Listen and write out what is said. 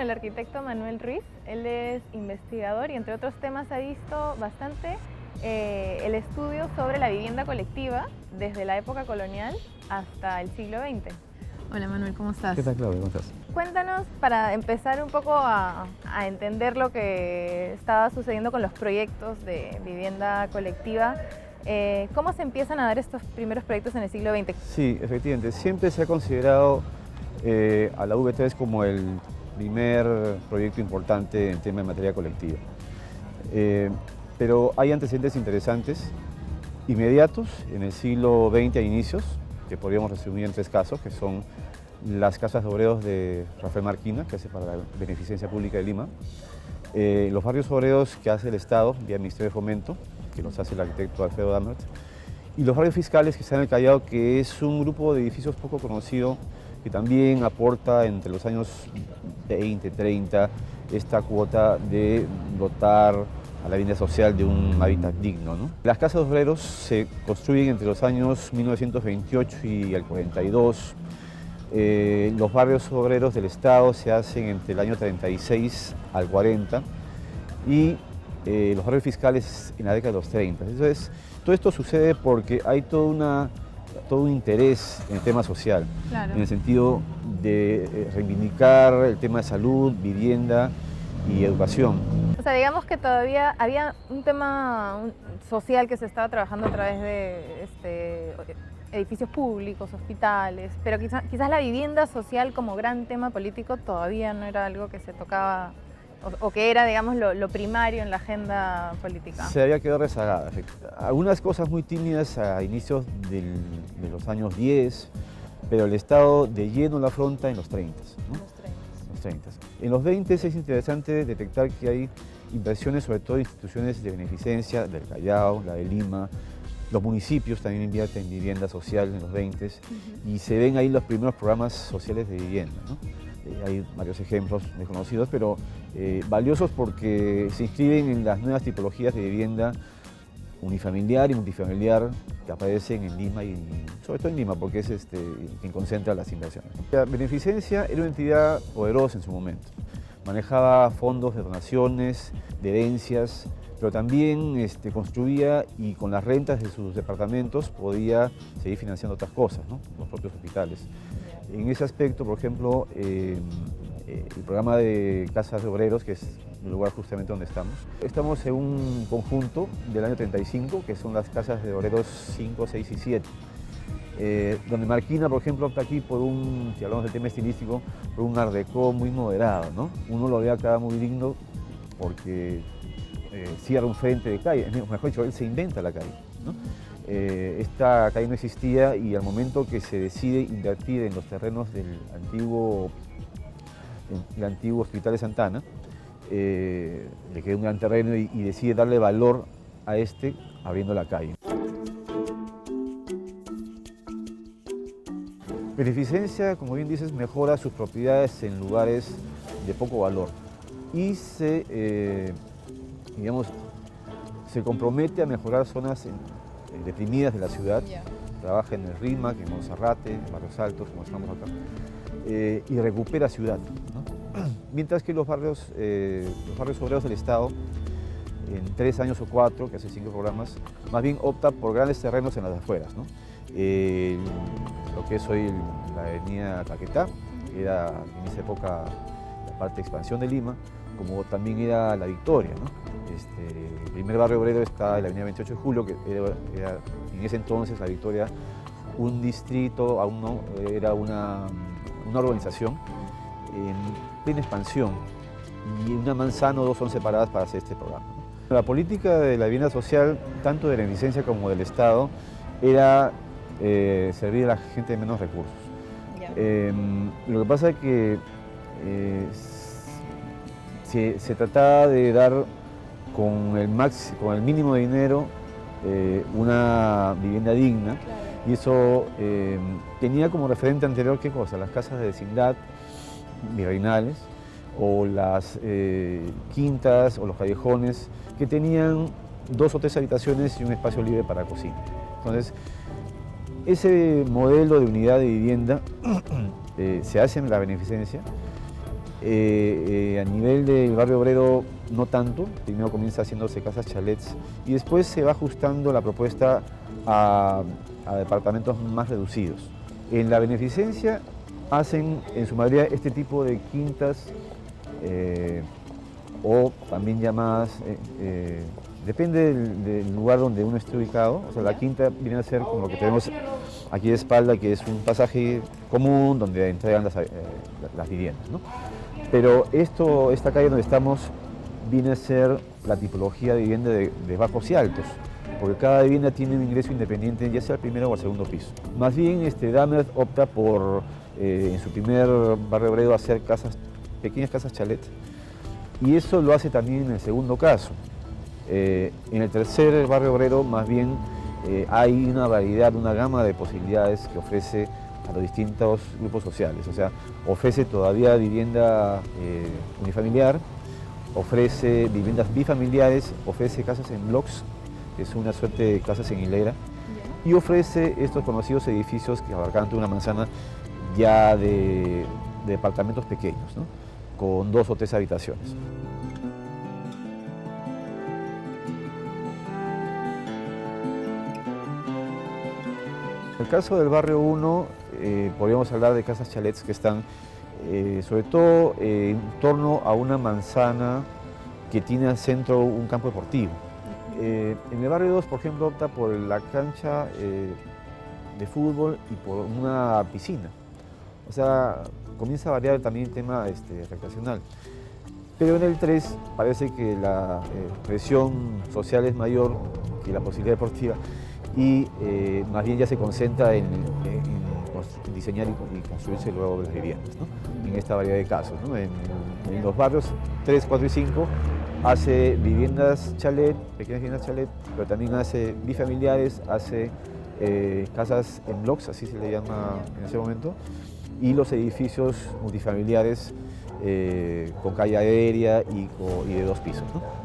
el arquitecto Manuel Ruiz. Él es investigador y entre otros temas ha visto bastante el estudio sobre la vivienda colectiva desde la época colonial hasta el siglo XX. Hola Manuel, ¿cómo estás? ¿Qué tal, Claudia? ¿Cómo estás? Cuéntanos, para empezar un poco a entender lo que estaba sucediendo con los proyectos de vivienda colectiva, ¿cómo se empiezan a dar estos primeros proyectos en el siglo XX? Sí, efectivamente, siempre se ha considerado a la V3 como el primer proyecto importante en tema de materia colectiva. Pero hay antecedentes interesantes, inmediatos, en el siglo XX a inicios, que podríamos resumir en tres casos, que son las casas de obreros de Rafael Marquina, que hace para la Beneficencia Pública de Lima, los barrios obreros que hace el Estado, vía Ministerio de Fomento, que los hace el arquitecto Alfredo Damert, y los barrios fiscales que están en el Callao, que es un grupo de edificios poco conocido, que también aporta entre los años 20, 30, esta cuota de dotar a la vivienda social de un hábitat digno, ¿no? Las casas de obreros se construyen entre los años 1928 y el 42. Los barrios obreros del Estado se hacen entre el año 36 al 40 y los barrios fiscales en la década de los 30. Entonces, todo esto sucede porque hay todo un interés en el tema social, Claro. en el sentido de reivindicar el tema de salud, vivienda y educación. O sea, digamos que todavía había un tema social que se estaba trabajando a través de edificios públicos, hospitales, pero quizás la vivienda social como gran tema político todavía no era algo que se tocaba o que era, digamos, lo primario en la agenda política. Se había quedado rezagada. Algunas cosas muy tímidas a inicios de los años 10, pero el Estado de lleno la afronta en los 30, ¿no? Los 30. En los 20 es interesante detectar que hay inversiones, sobre todo instituciones de beneficencia, del Callao, la de Lima, los municipios también invierten en vivienda social en los 20 y se ven ahí los primeros programas sociales de vivienda, ¿no? Hay varios ejemplos desconocidos, pero valiosos porque se inscriben en las nuevas tipologías de vivienda unifamiliar y multifamiliar que aparecen en Lima y sobre todo en Lima porque es quien concentra las inversiones. La Beneficencia era una entidad poderosa en su momento. Manejaba fondos de donaciones, de herencias, pero también construía y con las rentas de sus departamentos podía seguir financiando otras cosas, ¿no? Los propios hospitales. En ese aspecto, por ejemplo, el programa de casas de obreros, que es el lugar justamente donde estamos. Estamos en un conjunto del año 35, que son las casas de obreros 5, 6 y 7. Donde Marquina, por ejemplo, opta aquí por si hablamos del tema estilístico, por un art déco muy moderado, ¿no? Uno lo ve acá muy digno porque cierra un frente de calle, mejor dicho, él se inventa la calle, ¿no? Esta calle no existía y al momento que se decide invertir en los terrenos del antiguo Hospital de Santa Ana, le queda un gran terreno y decide darle valor a abriendo la calle. Beneficencia, como bien dices, mejora sus propiedades en lugares de poco valor y se compromete a mejorar zonas deprimidas de la ciudad. Trabaja en el RIMAC, en Monserrate, en Barrios Altos, como estamos acá, y recupera ciudad, ¿no? Mientras que los barrios obreros del Estado, en 3 años o 4, que hace 5 programas, más bien opta por grandes terrenos en las afueras, ¿no? Lo que es hoy la avenida Caquetá, que era en esa época la parte de expansión de Lima, como también era La Victoria, ¿no? El primer barrio obrero está en la avenida 28 de Julio, que era en ese entonces La Victoria un distrito, aún no, era una urbanización en plena expansión y una manzana o dos son separadas para hacer este programa, ¿no? La política de la vivienda social, tanto de la beneficencia como del Estado, era servir a la gente de menos recursos. Lo que pasa es que se trataba de dar con el mínimo de dinero una vivienda digna. Claro. Y eso tenía como referente anterior, ¿qué cosa? Las casas de vecindad virreinales o las quintas o los callejones que tenían 2 o 3 habitaciones y un espacio libre para cocina. Entonces, ese modelo de unidad de vivienda se hace en la beneficencia A nivel del barrio obrero no tanto, primero comienza haciéndose casas chalets y después se va ajustando la propuesta a departamentos más reducidos. En la beneficencia hacen en su mayoría este tipo de quintas o también llamadas, depende del lugar donde uno esté ubicado. O sea, la quinta viene a ser como lo que tenemos aquí de espalda, que es un pasaje común donde entregan las viviendas, ¿no? Pero esta calle donde estamos viene a ser la tipología de vivienda de bajos y altos, porque cada vivienda tiene un ingreso independiente, ya sea al primero o al segundo piso. Más bien, Damer opta por, en su primer barrio obrero, hacer pequeñas casas chalet, y eso lo hace también en el segundo caso. En el tercer barrio obrero, más bien, hay una variedad, una gama de posibilidades que ofrece a los distintos grupos sociales. O sea, ofrece todavía vivienda unifamiliar, ofrece viviendas bifamiliares, ofrece casas en blocks, que es una suerte de casas en hilera, y ofrece estos conocidos edificios que abarcan toda una manzana ya de departamentos pequeños, ¿no? Con 2 o 3 habitaciones. En el caso del barrio 1, podríamos hablar de casas chalets que están sobre todo en torno a una manzana que tiene al centro un campo deportivo. En el barrio 2, por ejemplo, opta por la cancha de fútbol y por una piscina. O sea, comienza a variar también el tema recreacional. Pero en el 3 parece que la presión social es mayor que la posibilidad deportiva y más bien ya se concentra en diseñar y construirse luego las viviendas, ¿no? En esta variedad de casos, ¿no? En los barrios 3, 4 y 5 hace viviendas chalet, pequeñas viviendas chalet, pero también hace bifamiliares, hace casas en blocks, así se le llama en ese momento, y los edificios multifamiliares con calle aérea y de 2 pisos, ¿no?